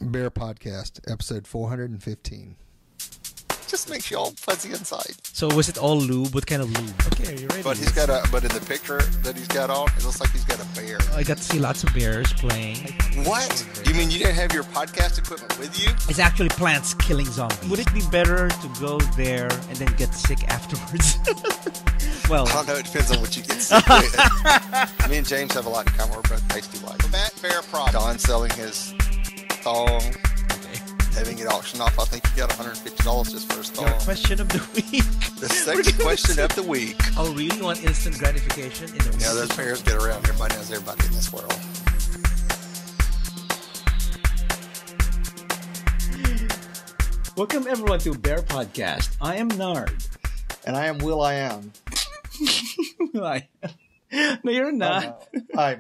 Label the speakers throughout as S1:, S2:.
S1: BearPodcast, episode 415.
S2: Just makes you all fuzzy inside.
S3: So was it all lube? What kind of lube? Okay, are you ready?
S2: But but in the picture that he's got on, it looks like he's got a bear.
S3: I got to see lots of bears playing.
S2: What? You mean you didn't have your podcast equipment with you?
S3: It's actually plants killing zombies. Would it be better to go there and then get sick afterwards? Well,
S2: I don't know. It depends on what you get sick with. Me and James have a lot in common. We're both pasty like. Matt Bear Prop. Don selling his thong. Having it auctioned off. I think he got $150 just for his thong.
S3: Your question of the week.
S2: The second question of the week.
S3: Oh, really? You want instant gratification?
S2: Yeah, those bears get around. Everybody knows everybody in this world.
S3: Welcome, everyone, to BearPodcast. I am Nard.
S4: And I am Will I Am.
S3: No, you're not.
S4: Oh, no. Hi,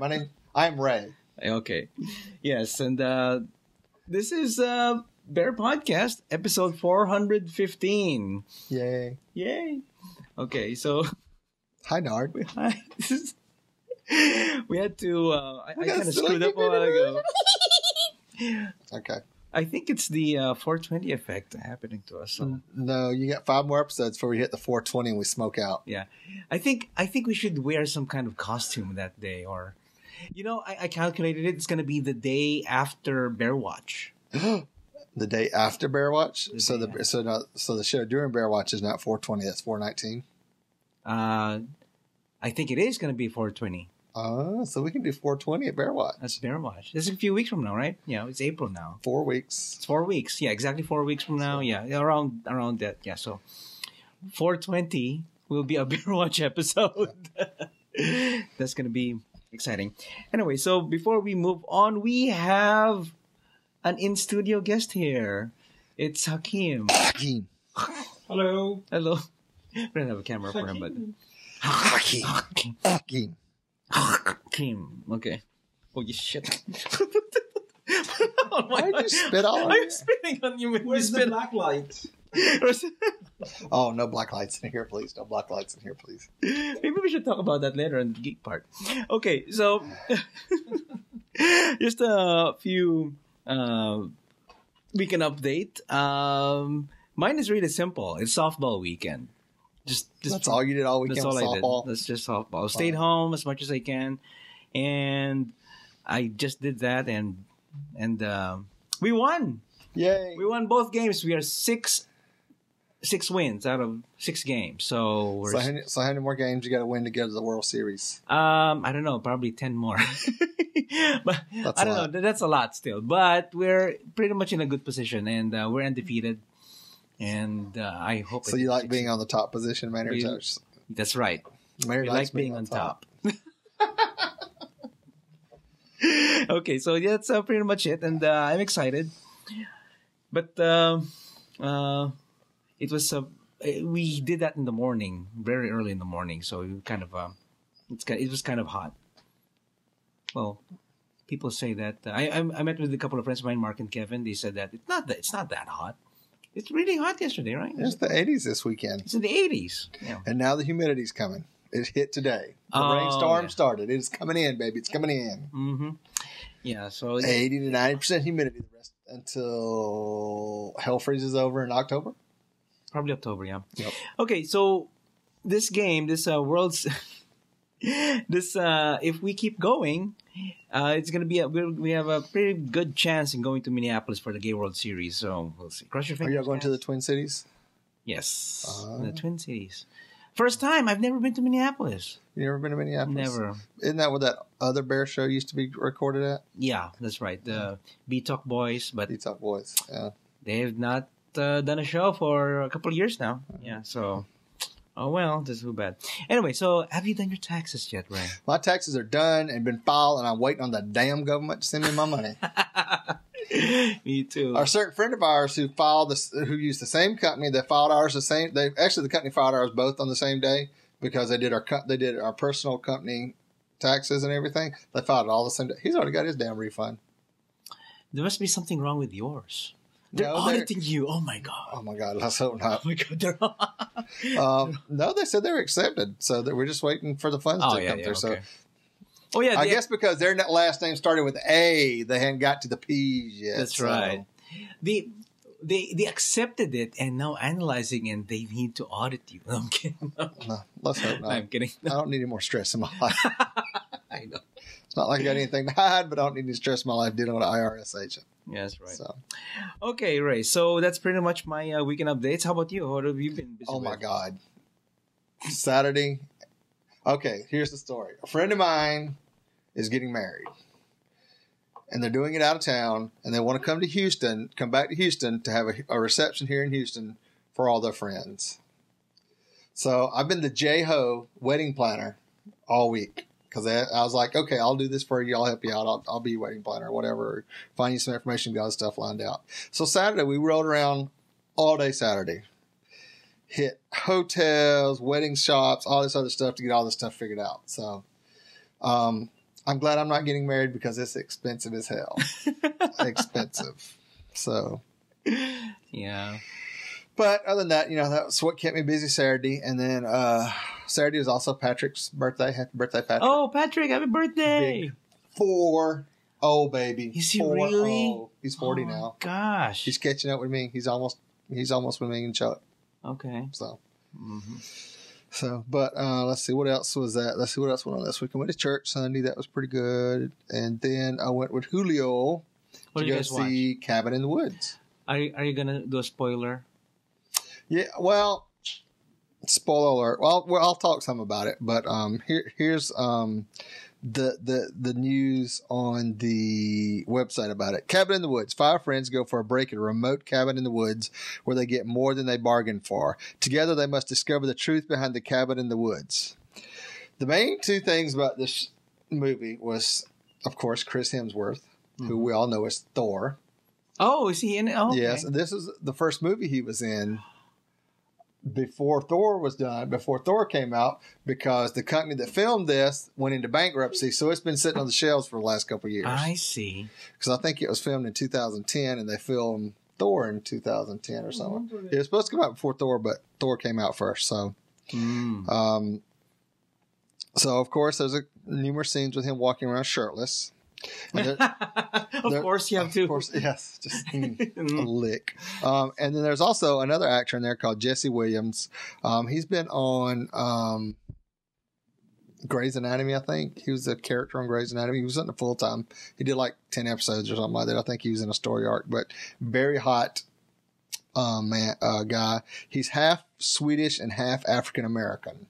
S4: I am Ray.
S3: Okay. Yes, and this is BearPodcast, episode 415.
S4: Yay.
S3: Yay. Okay, so...
S4: Hi, Nard.
S3: Hi. We had to... I kind of screwed up a while ago.
S4: Okay.
S3: I think it's the 420 effect happening to us. So.
S4: No, you got 5 more episodes before we hit the 420 and we smoke out.
S3: Yeah. I think we should wear some kind of costume that day, or... You know, I calculated it. It's going to be the day after Bear Watch.
S4: The day after Bear Watch? So the show during Bear Watch is not 420, that's 419?
S3: I think it is going to be 420.
S4: So we can do 420 at Bear Watch.
S3: That's Bear Watch. This is a few weeks from now, right? Yeah, it's April now.
S4: 4 weeks.
S3: It's 4 weeks. Yeah, exactly 4 weeks from now. Yeah, around that. Yeah, so 420 will be a Bear Watch episode. That's going to be exciting. Anyway, so before we move on, we have an in-studio guest here. It's Hakeem.
S4: Hakeem.
S3: Hello. Hello. We don't have a camera for him, but...
S4: Hakeem. Hakeem.
S3: Hakeem. Okay. Oh, you shit.
S4: Why did you spit all over?
S3: I'm spitting on you.
S5: Where's the black light?
S4: Oh, no black lights in here, please. No black lights in here, please.
S3: Maybe we should talk about that later in the geek part. Okay, so just a few weekend update. Mine is really simple. It's softball weekend. Just
S4: that's all you did all weekend.
S3: That's all
S4: softball?
S3: I did. That's just softball. I stayed home as much as I can, and I just did that, and we won.
S4: Yay!
S3: We won both games. We are six wins out of 6 games. So
S4: how many more games you got to win to go to the World Series?
S3: I don't know, probably 10 more. But I don't know. That's a lot still. But we're pretty much in a good position, and we're undefeated. And I hope.
S4: So you like being on the top position, man?
S3: That's right.
S4: Mary
S3: we like being on top. Okay, so that's pretty much it, and I'm excited. But it was we did that in the morning, very early in the morning. So we kind of it was kind of hot. Well, people say that I met with a couple of friends of mine, Mark and Kevin. They said that it's not that hot. It's really hot yesterday, right?
S4: It's the 80s this weekend.
S3: It's in the 80s. Yeah.
S4: And now the humidity's coming. It hit today. The rainstorm started. It's coming in, baby. It's coming in.
S3: Mm-hmm. Yeah, so
S4: 80 to 90% humidity the rest until hell freezes over in October.
S3: Probably October, yeah.
S4: Yep.
S3: Okay, so this game, this World's, if we keep going, it's gonna be we have a pretty good chance in going to Minneapolis for the Gay World Series. So we'll see. Cross your fingers.
S4: Are you going to the Twin Cities?
S3: Yes, the Twin Cities. First time. I've never been to Minneapolis.
S4: You never been to Minneapolis?
S3: Never.
S4: Isn't that where that other bear show used to be recorded at?
S3: Yeah, that's right. The B-Talk Boys, but
S4: B-Talk Boys. Yeah.
S3: They have not done a show for a couple of years now. Yeah, so. Oh, well, that's too bad. Anyway, so have you done your taxes yet, Ray?
S4: My taxes are done and been filed, and I'm waiting on the damn government to send me my money.
S3: Me too.
S4: Our certain friend of ours who used the same company, they filed ours the same. The company filed ours both on the same day because they did our personal company taxes and everything. They filed it all the same day. He's already got his damn refund.
S3: There must be something wrong with yours. They're auditing you. Oh my god.
S4: Oh my god. Let's hope not.
S3: Oh my god.
S4: No, they said they were accepted, so that we're just waiting for the funds to come through.
S3: Okay. Oh yeah,
S4: I guess because their last name started with A, they hadn't got to the P's yet.
S3: that's
S4: so.
S3: right. They accepted it and now analyzing and they need to audit you. No, I'm kidding. No,
S4: No, let's hope not.
S3: I'm kidding.
S4: I don't need any more stress in my life.
S3: I know.
S4: It's not like I got anything to hide, but I don't need any stress in my life dealing with an IRS agent.
S3: Yeah, that's right.
S4: So,
S3: Okay, Ray. So that's pretty much my weekend updates. How about you? What have you been busy
S4: oh
S3: with?
S4: my God. Saturday. Okay, here's the story. A friend of mine is getting married. And they're doing it out of town, and they want to come back to Houston to have a reception here in Houston for all their friends. So I've been the J-Ho wedding planner all week because I was like, okay, I'll do this for you. I'll help you out. I'll be your wedding planner or whatever. Find you some information, got stuff lined out. So Saturday, we rode around all day Saturday. Hit hotels, wedding shops, all this other stuff to get all this stuff figured out. So, I'm glad I'm not getting married because it's expensive as hell. Expensive. So.
S3: Yeah.
S4: But other than that, that's what kept me busy Saturday. And then Saturday was also Patrick's birthday. Happy birthday, Patrick.
S3: Oh, Patrick, happy birthday.
S4: Big 4 old baby.
S3: Is he
S4: 4
S3: really?
S4: old. He's 40 now.
S3: Gosh.
S4: He's catching up with me. He's almost with me and Chuck.
S3: Okay.
S4: So.
S3: Mm-hmm.
S4: So, but let's see, what else was that? Let's see what else went on this week. I went to church Sunday. That was pretty good. And then I went with Julio
S3: What
S4: to
S3: did you
S4: go
S3: guys
S4: see Cabin in the Woods.
S3: Are you going to do a spoiler?
S4: Yeah, well, spoiler alert. Well, I'll talk some about it. But here's the news on the website about it. Cabin in the Woods. 5 friends go for a break at a remote cabin in the woods where they get more than they bargained for. Together, they must discover the truth behind the cabin in the woods. The main 2 things about this movie was, of course, Chris Hemsworth, who we all know as Thor.
S3: Oh, is he in it? Oh, okay.
S4: Yes, this is the first movie he was in before Thor was done, before Thor came out, because the company that filmed this went into bankruptcy, so it's been sitting on the shelves for the last couple of years.
S3: I see.
S4: Because I think it was filmed in 2010, and they filmed Thor in 2010 or something. It was supposed to come out before Thor, but Thor came out first. So, so of course, there's numerous scenes with him walking around shirtless.
S3: Of course you have to.
S4: Of course, yes, just a lick. And then there's also another actor in there called Jesse Williams. He's been on Grey's Anatomy, I think. He was a character on Grey's Anatomy. He was in the full time. He did like 10 episodes or something like that. I think he was in a story arc, but very hot guy. He's half Swedish and half African American,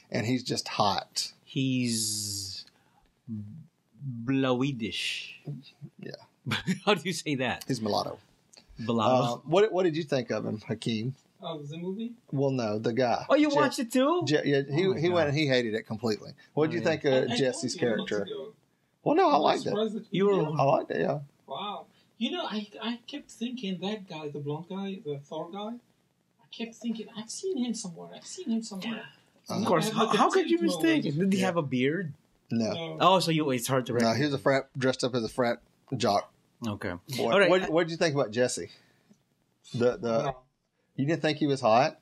S4: and he's just hot.
S3: He's Blowidish.
S4: Yeah.
S3: How do you say that?
S4: He's mulatto.
S3: Mulatto.
S4: What did you think of him, Hakeem?
S5: The movie?
S4: Well, no, the guy.
S3: Oh, you watched it too?
S4: Yeah, he
S3: Oh my
S4: went
S3: God.
S4: and he hated it completely. What did you think
S5: I
S4: of
S5: told
S4: Jesse's
S5: you not to
S4: character?
S5: go.
S4: Well, no, I
S5: I'm
S4: liked it.
S5: surprised that
S3: You were-
S4: I liked it, yeah.
S5: Wow. I kept thinking that guy, the blonde guy, the Thor guy, I kept thinking, I've seen him somewhere.
S3: Of course. How could you mistake it? Did he have a beard?
S4: No.
S3: Oh, so it's hard to
S4: No,
S3: recognize.
S4: he was a frat, dressed up as a frat jock.
S3: Okay.
S4: Boy.
S3: All right.
S4: What did you think about Jesse?
S5: No.
S4: You didn't think he was hot?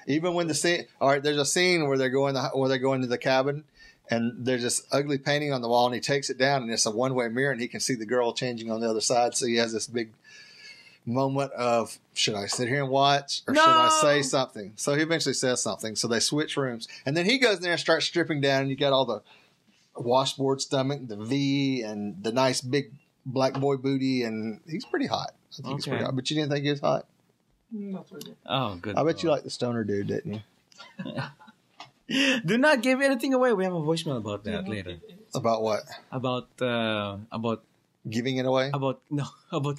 S4: Even when the scene, all right, there's a scene where they're going to the cabin, and there's this ugly painting on the wall, and he takes it down, and it's a one-way mirror, and he can see the girl changing on the other side. So he has this big moment of, should I sit here and watch, or should I say something? So he eventually says something. So they switch rooms, and then he goes in there and starts stripping down, and you got all the washboard stomach, the V, and the nice big black boy booty, and he's pretty hot. I think he's pretty hot. But you didn't think he was hot?
S5: Not really.
S3: Oh, good.
S4: I bet you like the stoner dude, didn't you?
S3: Do not give anything away. We have a voicemail about that later.
S4: About what?
S3: About
S4: Giving it away?
S3: about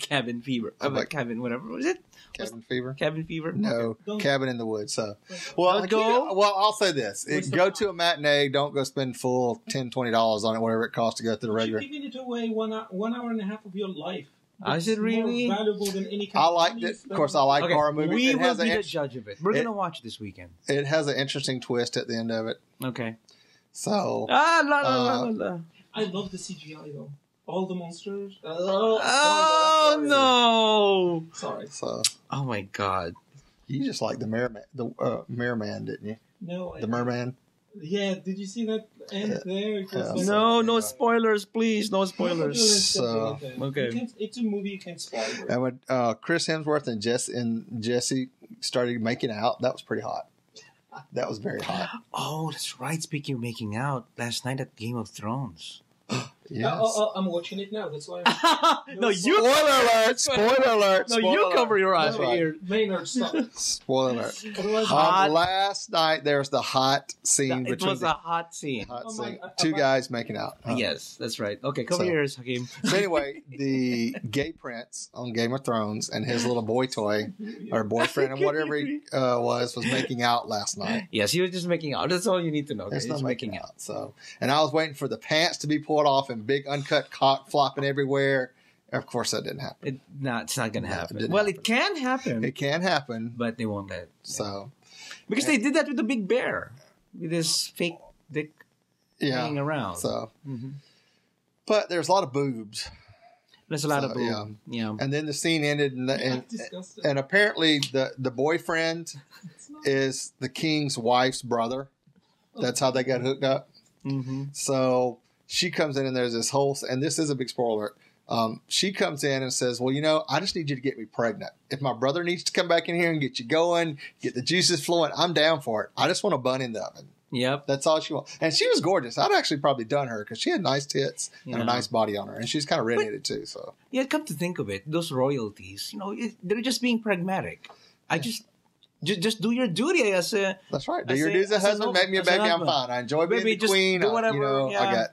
S3: cabin fever. About cabin, whatever was it?
S4: Cabin fever?
S3: Cabin fever?
S4: No,
S5: Don't-
S4: Cabin in the Woods. So, well,
S3: Don't go.
S4: Well, I'll say this:
S5: What's the
S4: go
S5: plot?
S4: to a matinee. Don't go spend full $10-$20 on it, whatever it costs to go to the
S5: You're
S4: regular.
S5: giving it away 1 hour and a half of your life.
S3: Is it really?
S5: More valuable than any
S4: I liked it. Of course, I like
S3: Okay,
S4: horror movies.
S3: we
S4: It
S3: will
S4: has,
S3: be the
S4: an,
S3: judge of it. We're
S4: it-
S3: gonna watch this weekend.
S4: it has an interesting twist at the end of it.
S3: Okay.
S4: So,
S3: La la la la.
S5: I love the CGI though. All the monsters.
S3: Oh no!
S5: Sorry.
S3: Oh my God!
S4: you just like the Merman, didn't you?
S5: No.
S4: The Merman.
S5: Yeah, did you see that end there? It was
S3: No spoilers, please. No spoilers.
S4: So,
S3: okay.
S5: It's a movie you can spoil.
S4: And when Chris Hemsworth and Jesse started making out, that was pretty hot. That was very hot.
S3: Oh, that's right. Speaking of making out, last night at Game of Thrones.
S4: Yes.
S5: I'm watching it now. That's why.
S3: No, you.
S4: Spoiler alert! Spoiler alert!
S3: No, you cover your eyes right here.
S5: Maynard, stop.
S4: Spoiler alert.
S3: Hot.
S4: Last night there was the hot scene
S3: It was a hot scene.
S4: Two guys making out.
S3: Yes, that's right. Okay, cover your ears, Hakeem.
S4: So anyway, the gay prince on Game of Thrones and his little boy toy or boyfriend and whatever he was making out last night.
S3: Yes, he was just making out. That's all you need to know.
S4: It's
S3: He's
S4: not making out. So, and I was waiting for the pants to be pulled off and big uncut cock flopping everywhere. Of course, that didn't happen.
S3: It's not going to happen.
S4: It
S3: Well,
S4: happen.
S3: it can happen.
S4: It can happen.
S3: But they won't let it.
S4: So,
S3: Because they did that with the big bear. With this fake dick hanging around.
S4: So, but there's a lot of boobs.
S3: There's a lot of boob. Yeah.
S4: And then the scene ended, and apparently the boyfriend is the king's wife's brother. That's how they got hooked up.
S3: Mm-hmm.
S4: So she comes in, and there's this whole, and this is a big spoiler. She comes in and says, well, I just need you to get me pregnant. If my brother needs to come back in here and get you going, get the juices flowing, I'm down for it. I just want a bun in the oven.
S3: Yep.
S4: That's all she wants. And she was gorgeous. I'd actually probably done her because she had nice tits and a nice body on her. And she's kind of redheaded too. So
S3: yeah, come to think of it, those royalties, they're just being pragmatic. I just do your duty as a...
S4: That's right. Do your duty as a husband. Make me a baby. I'm fine. I enjoy being the queen.
S3: Do whatever.
S4: I got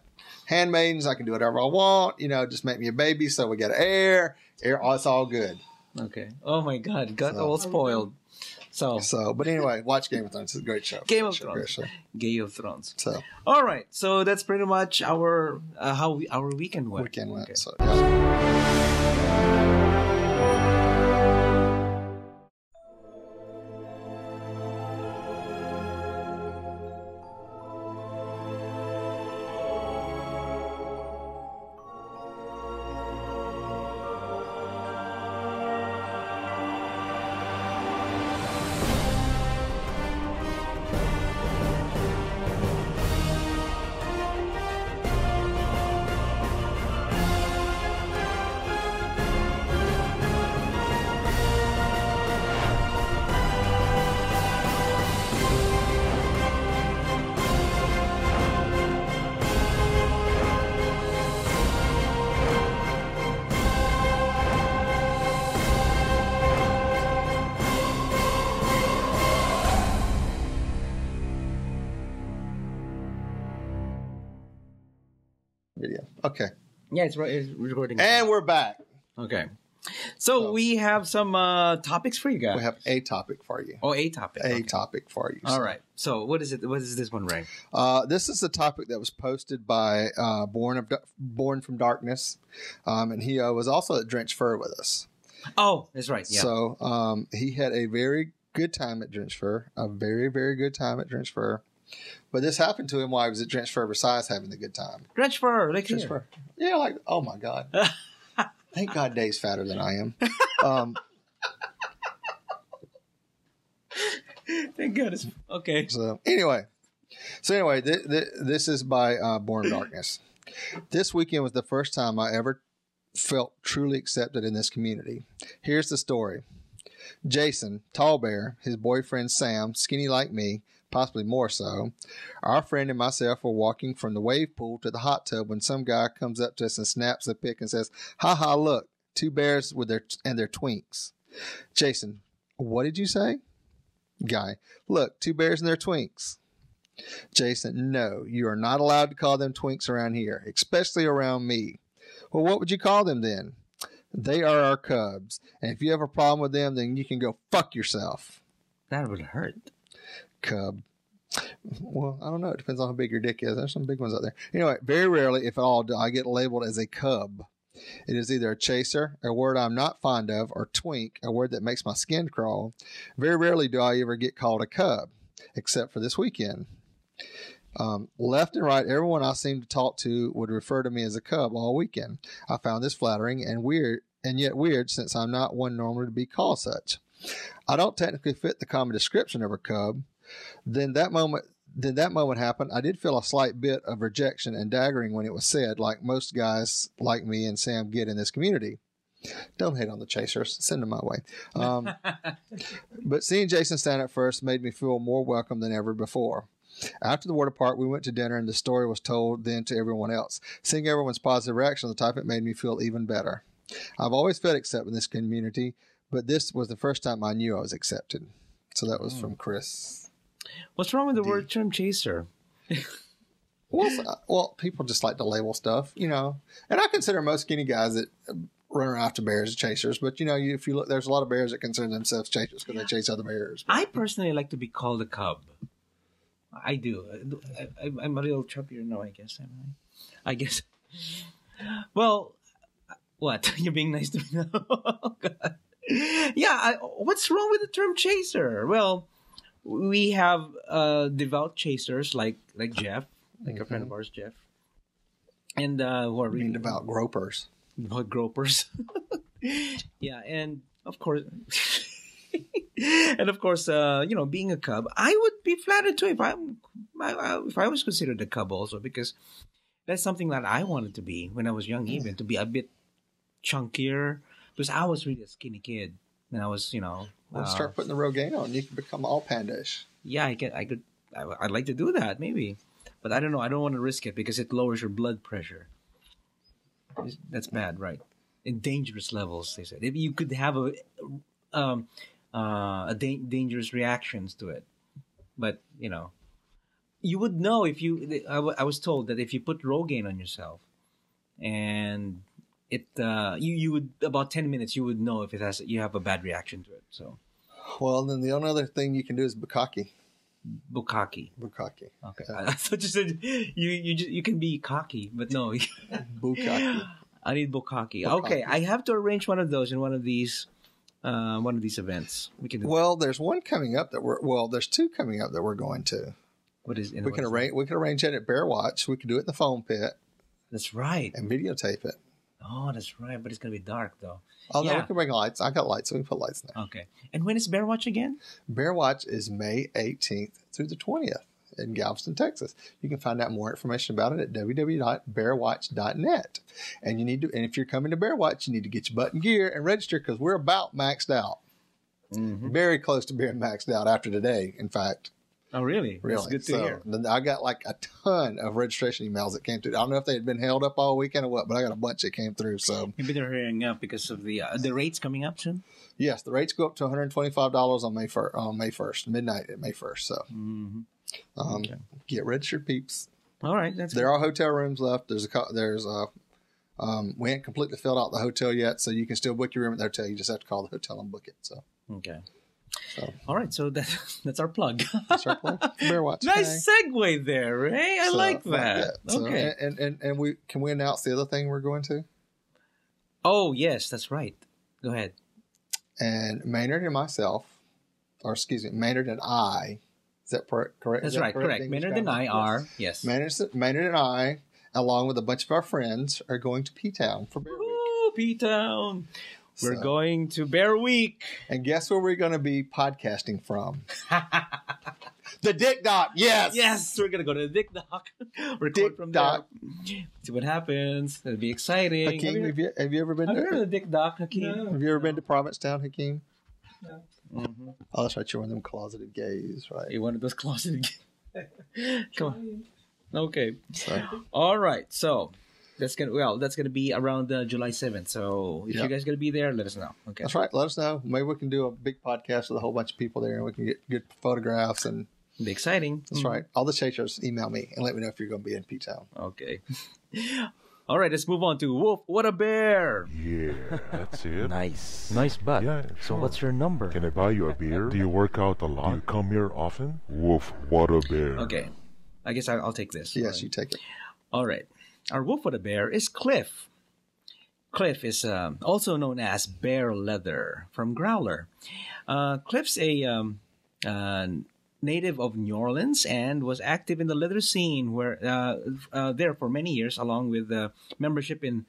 S4: handmaidens. I can do whatever I want. Just make me a baby. So we got air. It's all good.
S3: Okay. Oh my God. Got all spoiled. So,
S4: but anyway, watch Game of Thrones. It's a great show.
S3: Game of Thrones. Game of Thrones.
S4: So,
S3: all right. So that's pretty much our our weekend went.
S4: Okay. So, video. Okay.
S3: Yeah, it's recording.
S4: And we're back.
S3: Okay. So we have some topics for you guys.
S4: We have a topic for you.
S3: Oh, a topic.
S4: A topic for you.
S3: All right. So what is it? What is this one, Ray?
S4: This is a topic that was posted by Born from Darkness, and he was also at Drenched Fur with us.
S3: Oh, that's right. Yeah.
S4: So he had a very good time at Drenched Fur, a very, very good time at Drenched Fur. But this happened to him while he was at Drenched Fur besides having the good time.
S3: Drenched Fur, like
S4: Drenched Fur. Yeah, like, oh my God. Thank God Dave's fatter than I am.
S3: Thank goodness. Okay.
S4: So anyway, this is by Born of Darkness. This weekend was the first time I ever felt truly accepted in this community. Here's the story. Jason, tall bear, his boyfriend Sam, skinny like me, possibly more so. Our friend and myself were walking from the wave pool to the hot tub when some guy comes up to us and snaps a pic and says, "Ha ha, look, two bears with their twinks." Jason, what did you say? Guy, look, two bears and their twinks. Jason, no, you are not allowed to call them twinks around here, especially around me. Well, what would you call them then? They are our cubs, and if you have a problem with them, then you can go fuck yourself.
S3: That would hurt.
S4: Cub. Well, I don't know. It depends on how big your dick is. There's some big ones out there. Anyway, very rarely, if at all, do I get labeled as a cub. It is either a chaser, a word I'm not fond of, or twink, a word that makes my skin crawl. Very rarely do I ever get called a cub, except for this weekend. Left and right, everyone I seem to talk to would refer to me as a cub all weekend. I found this flattering and weird, and yet weird, since I'm not one normally to be called such. I don't technically fit the common description of a cub. Then that moment Did that moment happen? I did feel a slight bit of rejection and daggering when it was said, like most guys like me and Sam get in this community. Don't hate on the chasers. Send them my way. But seeing Jason stand up first made me feel more welcome than ever before. After the water park, we went to dinner, and the story was told then to everyone else. Seeing everyone's positive reaction to the topic made me feel even better. I've always felt accepted in this community, but this was the first time I knew I was accepted. So that was from Chris.
S3: What's wrong with the word term chaser?
S4: Well, people just like to label stuff, you know. And I consider most skinny guys that run around after bears as chasers. But, you know, if you look, there's a lot of bears that consider themselves chasers because they chase other bears.
S3: I personally like to be called a cub. I do. I'm a little chubbier now, I guess. I guess. Well, what? You're being nice to me now? Oh, God. Yeah, what's wrong with the term chaser? Well, we have devout chasers like Jeff, like a friend of ours, Jeff. And who are really
S4: devout gropers.
S3: Devout gropers. Yeah, and of course... and of course, you know, being a cub, I would be flattered too if I was considered a cub also, because that's something that I wanted to be when I was young, even to be a bit chunkier, because I was really a skinny kid when I was, you know.
S4: Well, start putting the Rogaine on, you can become all pandish.
S3: Yeah, I'd like to do that maybe, but I don't know. I don't want to risk it because it lowers your blood pressure. That's bad, right? In dangerous levels, they said. If you could have dangerous reactions to it, but you know, you would know if you. I was told that if you put Rogaine on yourself, and it, you would about 10 minutes, you would know if you have a bad reaction to it. So,
S4: well, then the only other thing you can do is bukkake.
S3: Bukkake. Okay,
S4: Yeah.
S3: I thought you said you can be cocky, but no.
S4: Bukkake.
S3: I need bukkake. Okay, I have to arrange one of those in one of these events. We can.
S4: Well, there's one coming up there's two coming up that we're going to.
S3: What is?
S4: We can arrange it at Bear Watch. We can do it in the foam pit.
S3: That's right.
S4: And videotape it.
S3: Oh, that's right. But it's gonna be dark though.
S4: Oh no, we can bring lights. I got lights, so we can put lights in there.
S3: Okay. And when is Bear Watch again?
S4: Bear Watch is May 18th through the 20th in Galveston, Texas. You can find out more information about it at www.bearwatch.net. And if you're coming to Bear Watch, you need to get your butt in gear and register because we're about maxed out. Mm-hmm. Very close to being maxed out after today, in fact.
S3: Oh, really? That's good to hear.
S4: I got like a ton of registration emails that came through. I don't know if they had been held up all weekend or what, but I got a bunch that came through. So
S3: maybe they're hurrying up because of the rates coming up soon.
S4: Yes, the rates go up to $125 on May 1st, midnight at May 1st. So get registered, peeps.
S3: All right,
S4: there are hotel rooms left. We ain't completely filled out the hotel yet, so you can still book your room at the hotel. You just have to call the hotel and book it. So
S3: okay. So. All right, so that's our plug.
S4: That's our plug. Bear Watch.
S3: Nice segue there, Ray. I like that. Okay.
S4: And we announce the other thing we're going to?
S3: Oh yes, that's right. Go ahead.
S4: And Maynard and I. Is that correct?
S3: That's right. Correct. Maynard and I are yes.
S4: Maynard and I, along with a bunch of our friends, are going to P-Town for Bear Week.
S3: Ooh, P-Town. We're going to Bear Week.
S4: And guess where we're going to be podcasting from? The Dick Dock, yes!
S3: Yes, we're going to go to the Dick Dock. Record from there. See what happens. It'll be exciting.
S4: Hakeem, have you ever been
S3: to the Dick Dock, Hakeem?
S5: No.
S4: Have you ever been to Provincetown, Hakeem?
S5: No.
S3: Mm-hmm.
S4: Oh, that's right. You're one of them closeted gays, right?
S3: You're one of those closeted gays. Come on. Okay.
S4: So.
S3: All right. So... That's gonna be around July 7th. So if you guys gonna be there, let us know. Okay,
S4: that's right. Let us know. Maybe we can do a big podcast with a whole bunch of people there, and we can get good photographs and.
S3: It'll be exciting.
S4: That's right. All the chasers, email me and let me know if you're going to be in P-Town.
S3: Okay. All right, let's move on to Wolf. What a bear!
S6: Yeah, that's it.
S7: Nice butt.
S6: Yeah.
S7: So what's your number?
S6: Can I buy you a beer? Do you work out a lot? Do you come here often? Wolf, what a bear!
S3: Okay, I guess I'll take this.
S4: Yes, you take it.
S3: All right. Our wolf with a bear is Cliff. Cliff is also known as BareLeather from Growler. Cliff's a native of New Orleans and was active in the leather scene there for many years, along with membership in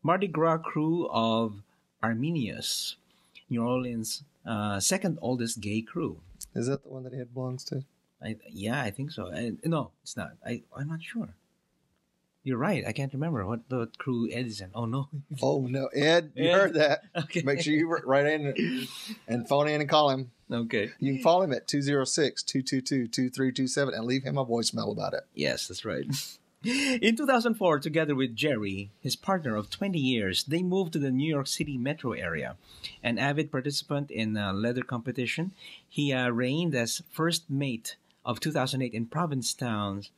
S3: Mardi Gras crew of Arminius, New Orleans' second oldest gay crew.
S4: Is that the one that he had belongs to?
S3: I think so. No, it's not. I'm not sure. You're right. I can't remember what the crew Ed is in. Oh no.
S4: Oh no, Ed, you
S3: Ed?
S4: heard that.
S3: Okay.
S4: Make sure you write in and phone in and call him.
S3: Okay.
S4: You can call him at 206-222-2327 and leave him a voicemail about it.
S3: Yes, that's right. In 2004, together with Jerry, his partner of 20 years, they moved to the New York City metro area. An avid participant in a leather competition, he reigned as first mate of 2008 in Provincetown's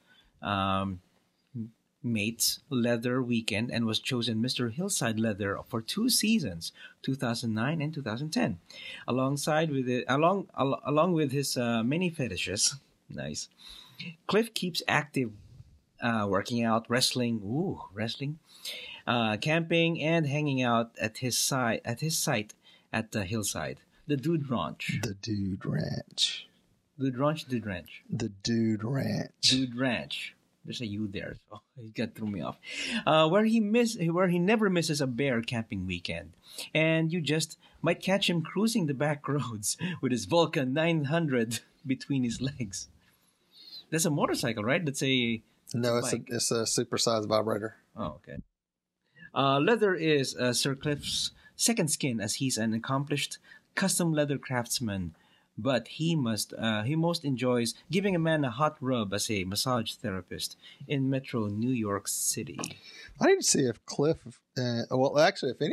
S3: Mates Leather Weekend and was chosen Mr. Hillside Leather for 2 seasons, 2009 and 2010. Along with his many fetishes, nice. Cliff keeps active, working out, wrestling, camping, and hanging out at his site at the Hillside, the Dude Ranch.
S4: The Dude Ranch.
S3: Dude Ranch.
S4: The Dude Ranch.
S3: Dude Ranch. There's a U there, so it got threw me off. Where he never misses a bear camping weekend, and you just might catch him cruising the back roads with his Vulcan 900 between his legs. That's a motorcycle, right? That's a
S4: No, it's
S3: bike.
S4: a supersized vibrator.
S3: Oh, okay. Leather is Sir Cliff's second skin, as he's an accomplished custom leather craftsman. But he most enjoys giving a man a hot rub as a massage therapist in Metro New York City.
S4: I need to see if Cliff, if any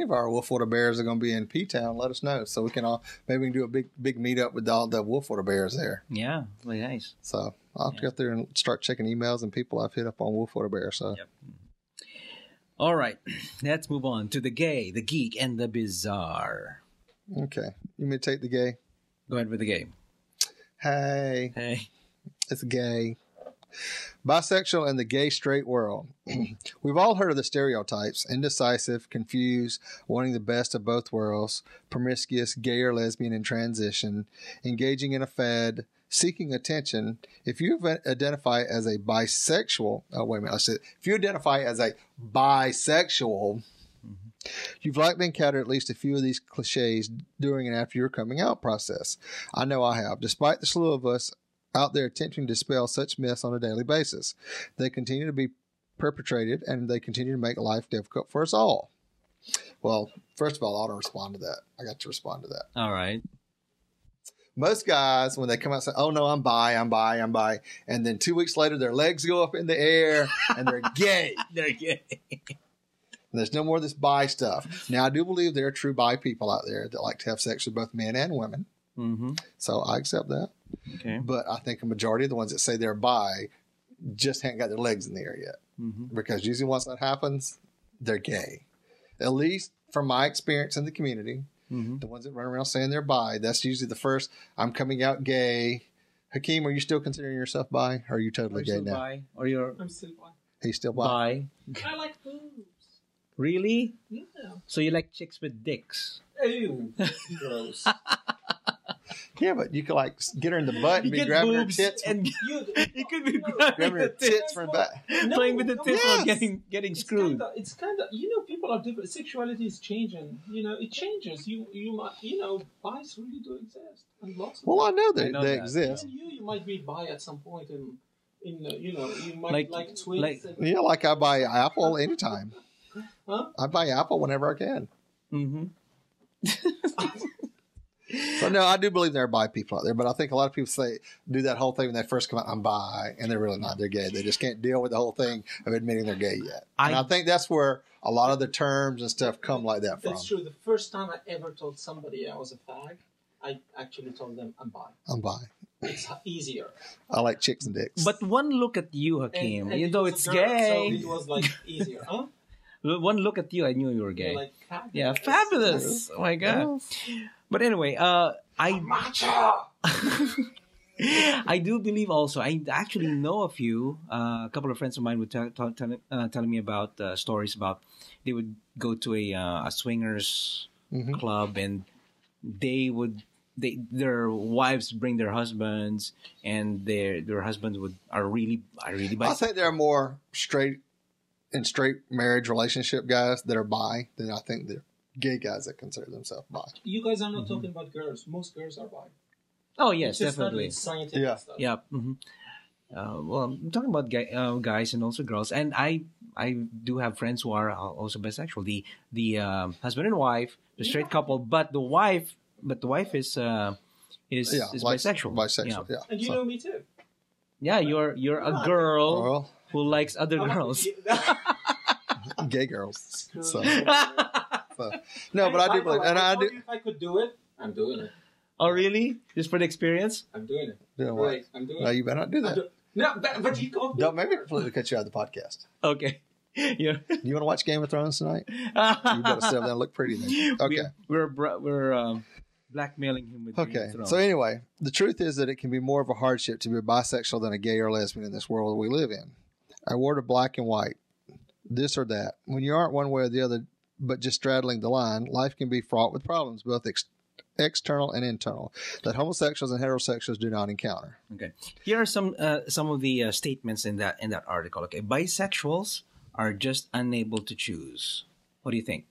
S4: of our Wolfwater Bears are going to be in P-Town, let us know so we can maybe we can do a big meetup with all the Wolfwater Bears there.
S3: Yeah, really nice.
S4: So I'll have to go through and start checking emails and people I've hit up on Wolfwater Bear. So.
S3: Yep. All right, let's move on to the gay, the geek, and the bizarre.
S4: Okay, you may take the gay.
S3: Go ahead with the game.
S4: Hey, it's gay. Bisexual and the gay straight world. We've all heard of the stereotypes: indecisive, confused, wanting the best of both worlds, promiscuous, gay or lesbian in transition, engaging in a fad, seeking attention. If you identify as a bisexual, if you identify as a bisexual, you've likely encountered at least a few of these cliches during and after your coming out process. I know I have. Despite the slew of us out there attempting to dispel such myths on a daily basis, they continue to be perpetrated and they continue to make life difficult for us all. Well, first of all, I ought to respond to that. I got to respond to that.
S3: All right.
S4: Most guys, when they come out and say, oh no, I'm bi. And then 2 weeks later, their legs go up in the air and they're gay.
S3: They're gay.
S4: There's no more of this bi stuff. Now, I do believe there are true bi people out there that like to have sex with both men and women.
S3: Mm-hmm.
S4: So I accept that.
S3: Okay.
S4: But I think a majority of the ones that say they're bi just haven't got their legs in the air yet.
S3: Mm-hmm.
S4: Because usually once that happens, they're gay. At least from my experience in the community, the ones that run around saying they're bi, that's usually the first, I'm coming out gay. Hakeem, are you still considering yourself bi? Or are you totally gay now?
S3: Bi? Or you're
S5: I'm still bi.
S4: He's still bi?
S5: I like boobs.
S3: Really?
S5: Yeah.
S3: So you like chicks with dicks?
S5: Ew. Gross.
S4: Yeah, but you could like get her in the butt and be grabbing her tits.
S3: and
S5: You
S3: could be
S4: Grabbing her
S3: grabbing the tits,
S4: tits from back.
S3: playing with the tits while
S4: Yes.
S3: getting screwed.
S5: It's kind of, people are different. Sexuality is changing. It changes. You might, bi's really do exist. And lots of
S4: Well, I know
S3: I know
S4: they
S3: that.
S4: exist.
S5: Even you might be bi at some point you might like twins.
S3: like-
S4: Yeah, like I buy Apple anytime.
S5: Huh?
S4: I buy Apple whenever I can.
S3: Mm-hmm.
S4: So no, I do believe there are bi people out there, but I think a lot of people do that whole thing when they first come out, I'm bi, and they're really not. They're gay. They just can't deal with the whole thing of admitting they're gay yet. And I think that's where a lot of the terms and stuff come like that from.
S5: That's true. The first time I ever told somebody I was a fag, I actually told them I'm bi.
S4: I'm bi.
S5: It's easier.
S4: I like chicks and dicks.
S3: But one look at you, Hakeem,
S5: And
S3: you
S5: it
S3: know
S5: was
S3: it's
S5: a girl,
S3: gay.
S5: So it was like easier, huh?
S3: One look at you, I knew you were gay.
S5: Like, fabulous.
S3: Yeah, fabulous. Oh my god. But anyway, I do believe also. I actually know a few. A couple of friends of mine would telling me about stories about they would go to a swingers club and their wives bring their husbands and their husbands are really
S4: I
S3: bi.
S4: think there are more straight marriage relationship guys that are bi than I think they're gay guys that consider themselves bi.
S5: You guys are not talking about girls. Most girls are bi.
S3: Oh yes,
S5: It's just not
S3: definitely.
S5: with scientific
S4: Yeah.
S5: stuff.
S3: Yeah. Well, I'm talking about guys and also girls, and I do have friends who are also bisexual. The husband and wife, the straight couple, but the wife is
S4: like
S3: bisexual.
S4: Bisexual, yeah.
S5: And you
S4: So-
S5: know me too.
S3: Yeah, you're a girl
S4: Well,
S3: who likes other girls.
S4: gay girls. So,
S5: So,
S4: no, but I do believe, and I do.
S5: If I could do it, I'm doing it.
S3: Oh, really? Just for the experience?
S5: I'm doing it.
S4: Doing what?
S5: Right, I'm doing
S4: No,
S5: it.
S4: you better not do that.
S5: No, but you can't.
S4: Don't make me completely cut you out of the podcast.
S3: Okay. Yeah.
S4: You want to watch Game of Thrones tonight? You better sit down and look pretty then. Okay.
S3: We're blackmailing him with Game
S4: Okay.
S3: of Thrones.
S4: So anyway, the truth is that it can be more of a hardship to be bisexual than a gay or lesbian in this world we live in. A word of black and white, this or that. When you aren't one way or the other, but just straddling the line, life can be fraught with problems, both external and internal, that homosexuals and heterosexuals do not encounter.
S3: Okay. Here are some of the statements in that article. Okay. Bisexuals are just unable to choose. What do you think?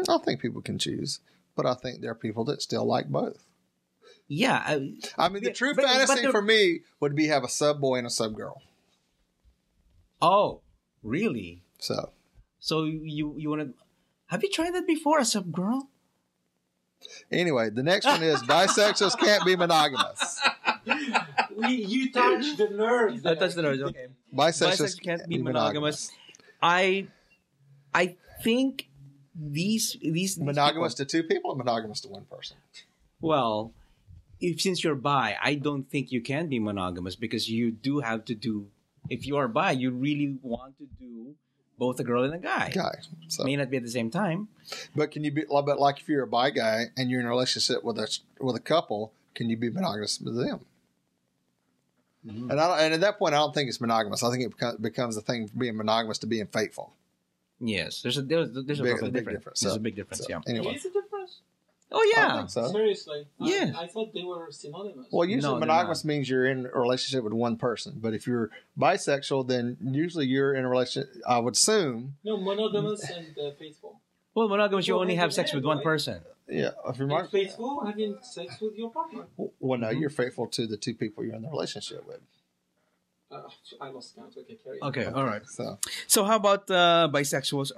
S4: I think people can choose, but I think there are people that still like both.
S3: Yeah.
S4: I mean, the true
S3: but
S4: fantasy for me would be have a sub boy and a sub girl.
S3: Oh, really?
S4: So
S3: You want to? Have you tried that before, a sub girl?
S4: anyway, the next one is bisexuals can't be monogamous.
S5: You touched the nerve.
S3: I touched the nerves. Okay.
S4: Bisexuals
S3: Bisexuals can't be monogamous. I think these
S4: Monogamous to two people or monogamous to one person?
S3: well, since you're bi, I don't think you can be monogamous because you do have to do. If you are bi, you really want to do both a girl and a guy.
S4: So,
S3: May not be at the same time.
S4: but can you be? But like if you're a bi guy and you're in a relationship with a couple, can you be monogamous with them?
S3: Mm-hmm.
S4: And at that point, I don't think it's monogamous. I think it becomes the thing from being monogamous to being faithful.
S3: Yes, there's a
S4: Big
S3: difference.
S4: difference.
S3: There's
S4: So-
S3: a big difference.
S4: So,
S3: Yeah.
S4: Anyway,
S5: Is it difference?
S3: Oh
S4: I
S3: yeah.
S4: think so.
S5: Seriously?
S3: Yeah.
S5: I thought they were synonymous.
S4: Well, usually
S3: No, they're
S4: monogamous means you're in a relationship with one person. But if you're bisexual, then usually you're in a relationship, I would assume.
S5: No, monogamous and faithful.
S3: Well, monogamous, you
S5: Well,
S3: only
S5: hand
S3: have
S5: in
S3: sex
S5: hand,
S3: with one
S5: right?
S3: person.
S4: Yeah. If you're
S5: And faithful, having sex with your partner.
S4: well, no, you're faithful to the two people you're in the relationship with.
S5: I lost count. Okay, carry on.
S3: Okay, all right.
S4: So
S3: So how about bisexuals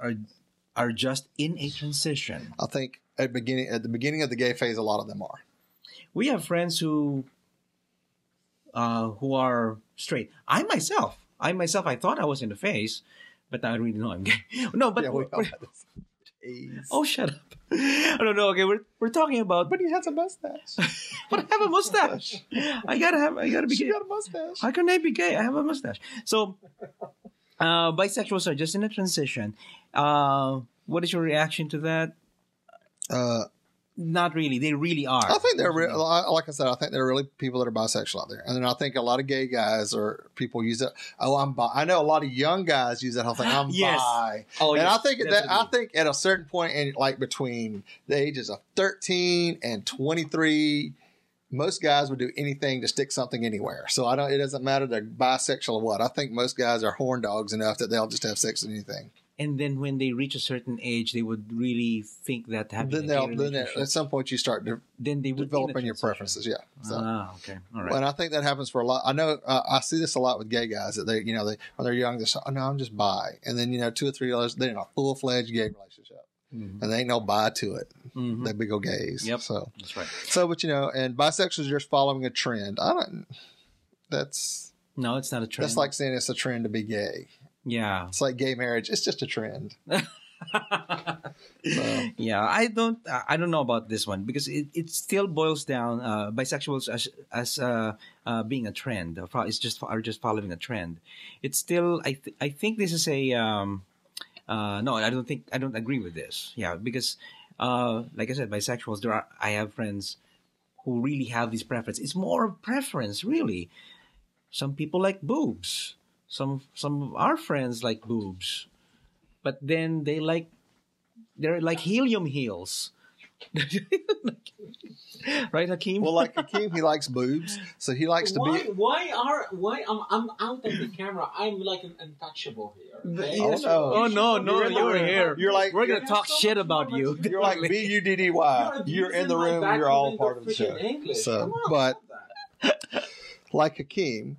S3: are just in a transition?
S4: I think at the beginning of the gay phase, a lot of them are.
S3: We have friends who are straight. I myself, I thought I was in the phase, but I really know I'm gay. No, but
S4: Yeah, we all have this. Jeez.
S3: oh, shut up! I don't know. Okay, we're talking about.
S4: But he has a mustache.
S3: But I have a mustache. I gotta be
S4: She
S3: gay.
S4: got a mustache.
S3: How can I be gay? I have a mustache. So, bisexuals are just in a transition. What is your reaction to that? Not really. They really are.
S4: I think they're like I said. I think there are really people that are bisexual out there, and then I think a lot of gay guys or people use it. Oh, I'm bi. I know a lot of young guys use that whole thing. I'm
S3: Yes.
S4: bi.
S3: Oh,
S4: and
S3: yes,
S4: I think
S3: definitely.
S4: I think at a certain point, in like between the ages of 13 and 23, most guys would do anything to stick something anywhere. So it doesn't matter they're bisexual or what. I think most guys are horn dogs enough that they'll just have sex with anything.
S3: And then when they reach a certain age, they would really think that having
S4: Then
S3: a gay
S4: then
S3: relationship,
S4: at some point you start
S3: then they would
S4: developing your preferences. Yeah. So.
S3: Ah, okay, all right.
S4: And I think that happens for a lot. I know I see this a lot with gay guys that they when they're young, they say, "Oh no, I'm just bi," and then 2 or 3 years they're in a full fledged gay relationship, and there ain't no bi to it.
S3: Mhm.
S4: They big old gays.
S3: Yep.
S4: So,
S3: That's right.
S4: but and bisexuals are just following a trend. That's
S3: No, it's not a trend.
S4: that's like saying it's a trend to be gay.
S3: yeah.
S4: It's like gay marriage. It's just a trend. So,
S3: Yeah, I don't know about this one because it still boils down bisexuals as being a trend. It's just following a trend. It's still I think this is a no, I don't agree with this. Yeah, because like I said, bisexuals I have friends who really have this preference. It's more of preference, really. Some people like boobs. Some of our friends like boobs, but then they're like helium heels. Right, Hakeem?
S4: Well, like Hakeem, he likes boobs, so he likes to be.
S5: Why I'm out of the camera? I'm like an untouchable here. Okay?
S4: Yes, oh,
S3: no, you're here.
S4: You're like
S3: We're gonna talk shit about you.
S4: You're like BUDDY. You're in the room. You're all part of the show. So, but like Hakeem,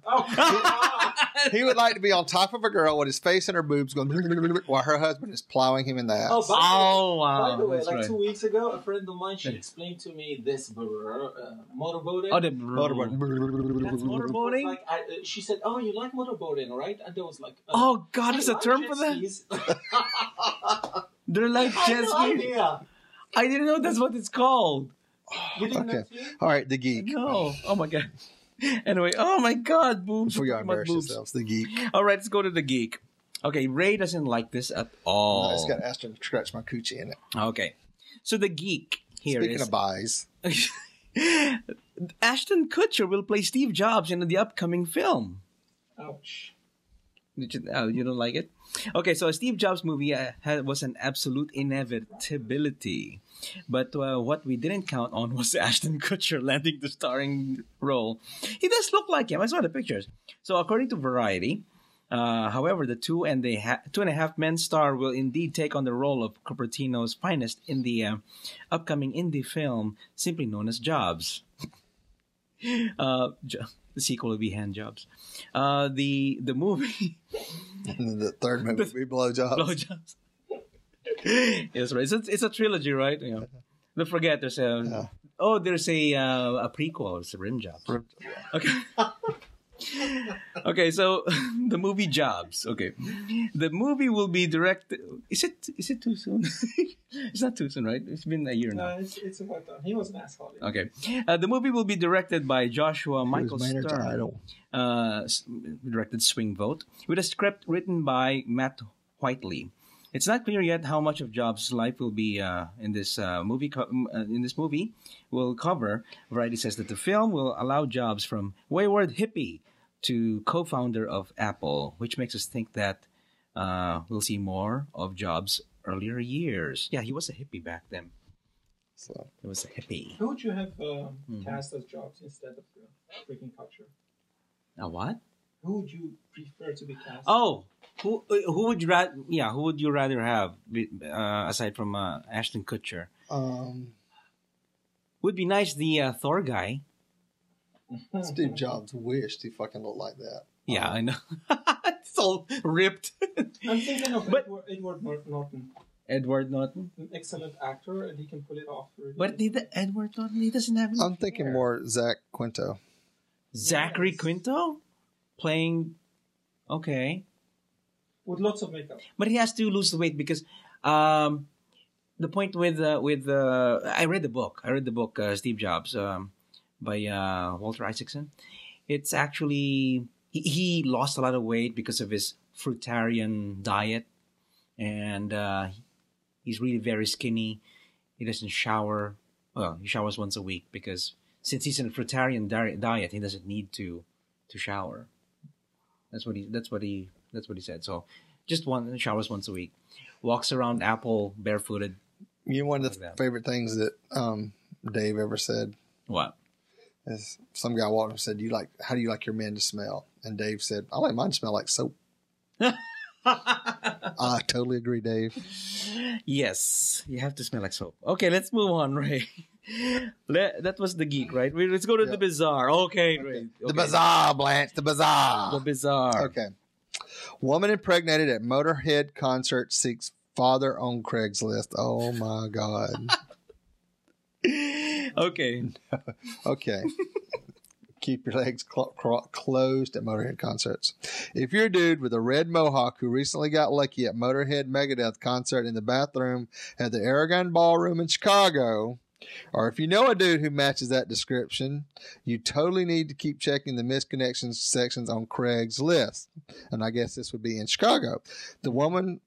S4: he would like to be on top of a girl with his face in her boobs going while her husband is plowing him in the ass.
S3: Wow.
S5: By the way,
S3: That's
S5: like
S3: right.
S5: 2 weeks ago, a friend of mine, she explained to me this motorboating.
S3: Oh, the
S4: Motorboat.
S5: That's
S3: motorboating?
S5: like, she said, "Oh, you like motorboating, right?" And there was like,
S3: Oh God, there's a term for that. They're like jet skis. I didn't know that's what it's called.
S4: Okay. All right, the geek.
S3: No. Oh my God. Anyway, oh my God, boobs.
S4: Before you
S3: We're talking about
S4: embarrass
S3: boobs.
S4: yourselves, the geek.
S3: All right, let's go to the geek. Okay, Ray doesn't like this at all.
S4: No, it's got Ashton scratch my coochie in it.
S3: Okay, so the geek here
S4: Speaking
S3: is
S4: of buys,
S3: Ashton Kutcher will play Steve Jobs in the upcoming film.
S5: Ouch.
S3: You don't like it? Okay, so a Steve Jobs movie was an absolute inevitability. But what we didn't count on was Ashton Kutcher landing the starring role. He does look like him. I saw the pictures. So according to Variety, however, the 2.5 Men star will indeed take on the role of Cupertino's finest in the upcoming indie film simply known as Jobs. The sequel will be Hand Jobs. The movie...
S4: the third movie will be Blowjobs.
S3: Blowjobs. Yes, right. It's a trilogy, right? You know. Don't forget, there's a there's a prequel. It's a Rim Jobs. Okay. Okay, so the movie Jobs. Okay, the movie will be directed. Is it too soon? It's not too soon, right? It's been a year now.
S5: No, it's about done. He was an asshole.
S3: Okay, the movie will be directed by Joshua Michael
S4: Maynard's
S3: Stern.
S4: idol.
S3: Directed Swing Vote with a script written by Matt Whiteley. It's not clear yet how much of Jobs' life will be in this movie. In this movie, will cover. Variety says that the film will allow Jobs from wayward hippie to co-founder of Apple, which makes us think that we'll see more of Jobs' earlier years. Yeah, he was a hippie back then.
S4: So
S3: He was a hippie.
S5: Who would you have cast as Jobs instead of freaking Kutcher?
S3: A what?
S5: Who would you prefer to be cast?
S3: Oh, who would you rather? Yeah, who would you rather have aside from Ashton Kutcher? Would be nice the Thor guy.
S4: Steve Jobs wished he fucking looked like that.
S3: Yeah, I know. It's all ripped.
S5: I'm thinking of Edward Norton.
S3: Edward Norton.
S5: An excellent actor, and he can pull it off. Really.
S3: But Edward Norton, he doesn't have any
S4: I'm thinking
S3: hair.
S4: more Zach Quinto.
S3: Zachary Quinto playing. Okay,
S5: with lots of makeup.
S3: but he has to lose the weight because the point with I read the book. Steve Jobs by Walter Isaacson. It's actually he lost a lot of weight because of his fruitarian diet, and he's really very skinny. He doesn't shower. Well, he showers once a week because since he's in a fruitarian diet, he doesn't need to shower. That's what he said. So just showers once a week. Walks around Apple barefooted.
S4: You know, one of the favorite things that Dave ever said
S3: What?
S4: is some guy walked up and said, how do you like your men to smell? And Dave said, I like mine to smell like soap. I totally agree, Dave.
S3: Yes, you have to smell like soap. Okay, let's move on, Ray. That was the geek, right? Let's go to the bizarre. Okay, Ray. Okay.
S4: The bizarre, Blanche. The bizarre.
S3: The bizarre.
S4: Okay. Woman impregnated at Motorhead concert seeks father on Craigslist. Oh my God.
S3: Okay.
S4: Okay. Keep your legs closed at Motorhead concerts. If you're a dude with a red mohawk who recently got lucky at Motorhead Megadeth concert in the bathroom at the Aragon Ballroom in Chicago, or if you know a dude who matches that description, you totally need to keep checking the misconnections sections on Craigslist. And I guess this would be in Chicago. The woman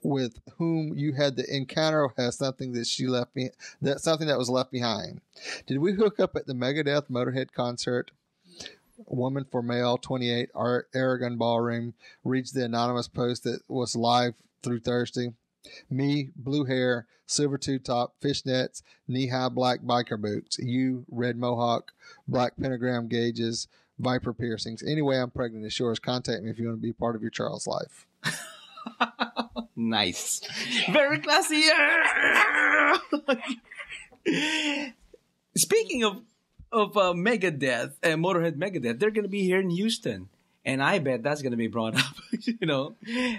S4: with whom you had the encounter has something that something that was left behind. Did we hook up at the Megadeth Motorhead concert? Woman for male, 28, Aragon Ballroom, reads the anonymous post that was live through Thursday. Me, blue hair, silver two-top, fishnets, knee-high black biker boots. You, red mohawk, black pentagram gauges, viper piercings. Anyway, I'm pregnant. It's yours. Contact me if you want to be part of your child's life.
S3: Nice. Very classy. Speaking of Megadeth, Motorhead Megadeth, they're going to be here in Houston. And I bet that's going to be brought up,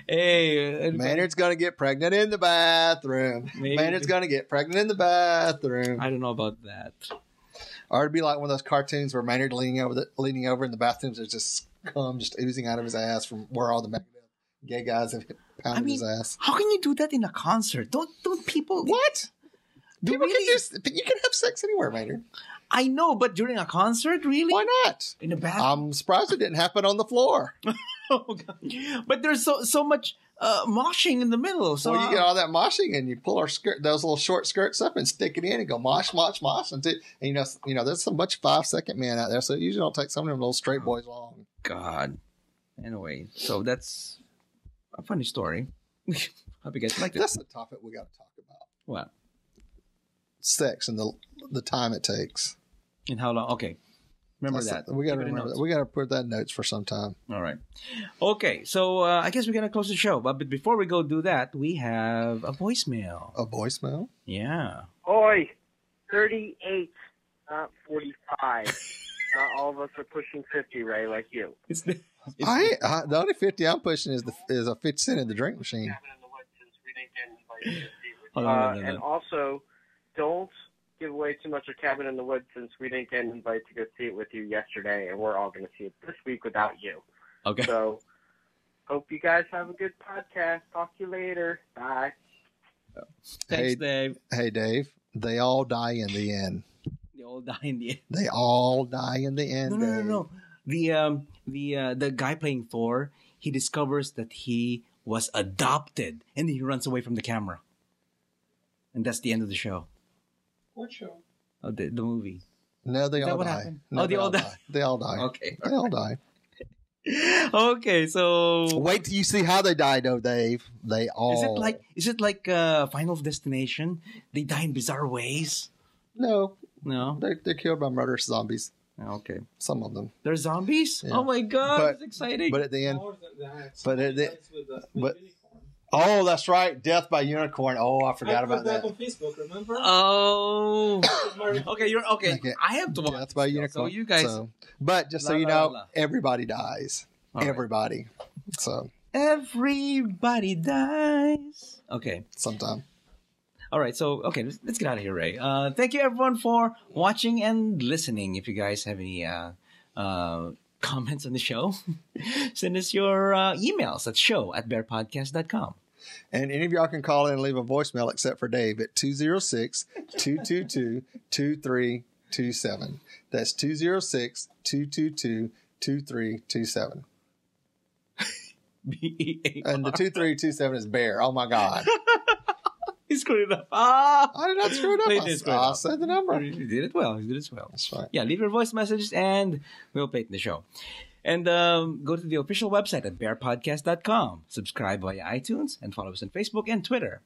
S3: Hey.
S4: Maynard's going to get pregnant in the bathroom.
S3: Maybe.
S4: Maynard's going to get pregnant in the bathroom.
S3: I don't know about that.
S4: Or it'd be like one of those cartoons where Maynard leaning over in the bathrooms. There's just cum just oozing out of his ass from where all the Megadeth gay guys have pounded his ass.
S3: How can you do that in a concert? Don't people...
S4: What? People
S3: really?
S4: you can have sex anywhere, Maynard.
S3: I know, but during a concert, really?
S4: Why not?
S3: In a bathroom?
S4: I'm surprised it didn't happen on the floor.
S3: Oh, God. But there's so much moshing in the middle. So
S4: you get all that moshing and you pull our skirt, those little short skirts up and stick it in and go mosh, mosh, mosh. And there's a bunch of 5-second men out there, so it usually don't take some of them little straight boys long.
S3: God. Anyway, so that's a funny story. Hope you guys liked it.
S4: That's the topic we got to talk about.
S3: What?
S4: Sex and the time it takes.
S3: And how long? Okay. Remember that.
S4: We got to remember that. We got to put that in notes for some time.
S3: All right. Okay. So I guess we're going to close the show. But before we go do that, we have a voicemail.
S4: A voicemail?
S3: Yeah.
S8: Oi, 38, not 45. Not all of us are pushing 50, Ray, like you.
S4: The only 50 I'm pushing is a 50 cent in the drink machine.
S8: And also, don't give away too much of Cabin in the Woods since we didn't get invited to go see it with you yesterday, and we're all going to see it this week without you.
S3: Okay.
S8: So, hope you guys have a good podcast. Talk to you later. Bye.
S3: Thanks, Dave.
S4: Hey, Dave. They all die in the end.
S3: They all die in the end.
S4: They all die in the end.
S3: No. The guy playing Thor, he discovers that he was adopted, and then he runs away from the camera. And that's the end of the show.
S5: What show?
S3: Oh, the movie.
S4: No, they all die.
S3: Happened?
S4: No,
S3: they all die.
S4: They all die.
S3: Okay.
S4: They all die.
S3: Okay, so
S4: wait till you see how they die, though, Dave. They all.
S3: Is it like Final Destination? They die in bizarre ways.
S4: No.
S3: They're
S4: killed by murderous zombies.
S3: Okay.
S4: Some of them.
S3: They're zombies?
S4: Yeah.
S3: Oh my God, that's exciting.
S4: But at the end.
S5: More than that.
S4: Oh, that's right. Death by unicorn. Oh, I forgot about that.
S5: I put that on Facebook, remember?
S3: Oh. Okay, you're okay. I have to watch
S4: Death by unicorn.
S3: So you guys.
S4: But just so you know, everybody dies.
S3: All
S4: everybody. Right. So.
S3: Everybody dies. Okay.
S4: Sometime.
S3: All right, so okay, let's get out of here, Ray. Thank you everyone for watching and listening. If you guys have any comments on the show, send us your emails at show@BearPodcast.com.
S4: And any of y'all can call in and leave a voicemail except for Dave at 206-222-2327. That's 206-222-2327. And the 2327 is Bear. Oh my God.
S3: He screwed it up.
S4: I did not screw it up. I said the number.
S3: You did it well.
S4: That's right.
S3: Yeah, leave your voice messages and we'll play it in the show. And go to the official website at BearPodcast.com. Subscribe via iTunes and follow us on Facebook and Twitter.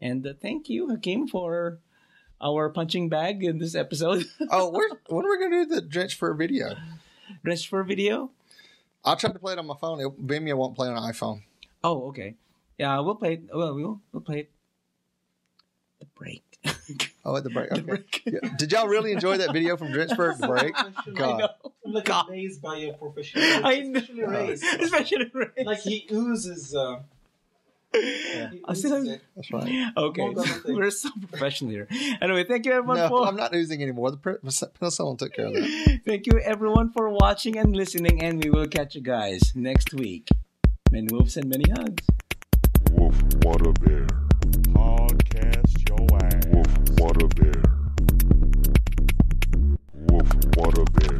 S3: And thank you, Hakeem, for our punching bag in this episode.
S4: Oh, when are we going to do the Drenched Fur video?
S3: Drenched Fur video?
S4: I'll try to play it on my phone. Vimeo won't play on an iPhone.
S3: Oh, okay. Yeah, we'll play it. Well, we'll play it. The break.
S4: Oh, at the break. Okay.
S3: The break.
S4: Yeah. Did y'all really enjoy that video from Drenched Fur at the break? God.
S5: I'm like amazed by your professionalism.
S3: I know.
S5: Especially Ray.
S3: Ray.
S5: Like he oozes.
S4: That's right.
S3: Okay. We're so professional here. Anyway, thank you everyone
S4: for... I'm not oozing anymore. The penicillin took care of that.
S3: Thank you everyone for watching and listening, and we will catch you guys next week. Many wolves and many hugs.
S6: Wolf, what a bear. Podcast your ass. Wolf, what a bear. Wolf, what a bear.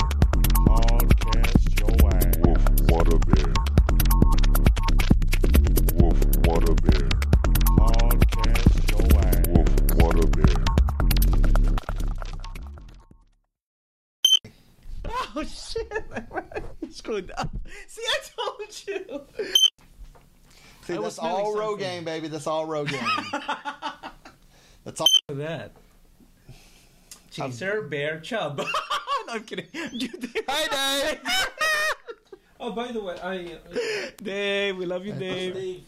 S6: Podcast your ass. Wolf, what a bear. Wolf, what a bear. Podcast your ass. Wolf, what a bear.
S3: Oh shit! I screwed up. See, I told you.
S4: See, that's all Rogaine, baby. That's all Rogaine. That's all.
S3: Look at that. Chaser, bear, chub. No, I'm kidding.
S4: Hey, Dave.
S5: Oh, by the way,
S3: Dave, we love you,
S5: Dave.
S3: Dave.